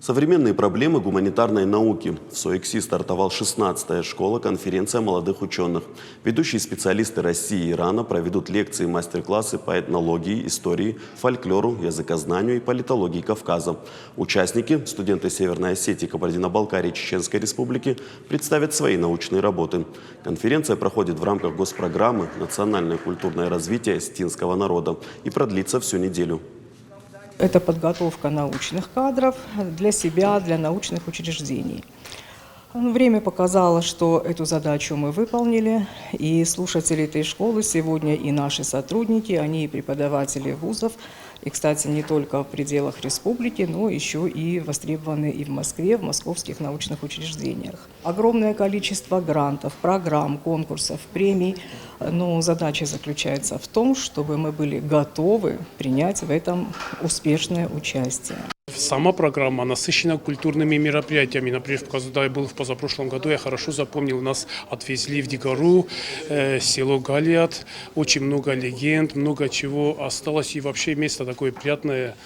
Современные проблемы гуманитарной науки. В СОЭКСИ стартовал 16-я школа «Конференция молодых ученых». Ведущие специалисты России и Ирана проведут лекции и мастер-классы по этнологии, истории, фольклору, языкознанию и политологии Кавказа. Участники, студенты Северной Осетии, Кабардино-Балкарии и Чеченской Республики, представят свои научные работы. Конференция проходит в рамках госпрограммы «Национальное культурное развитие стинского народа» и продлится всю неделю. Это подготовка научных кадров для себя, для научных учреждений. Время показало, что эту задачу мы выполнили, и слушатели этой школы сегодня и наши сотрудники, они и преподаватели вузов, и, кстати, не только в пределах республики, но еще и востребованы и в Москве, в московских научных учреждениях. Огромное количество грантов, программ, конкурсов, премий, но задача заключается в том, чтобы мы были готовы принять в этом успешное участие. Сама программа насыщена культурными мероприятиями. Например, когда я был в позапрошлом году, я хорошо запомнил, нас отвезли в Дигару, село Галиат. Очень много легенд, много чего осталось. И вообще место такое приятное.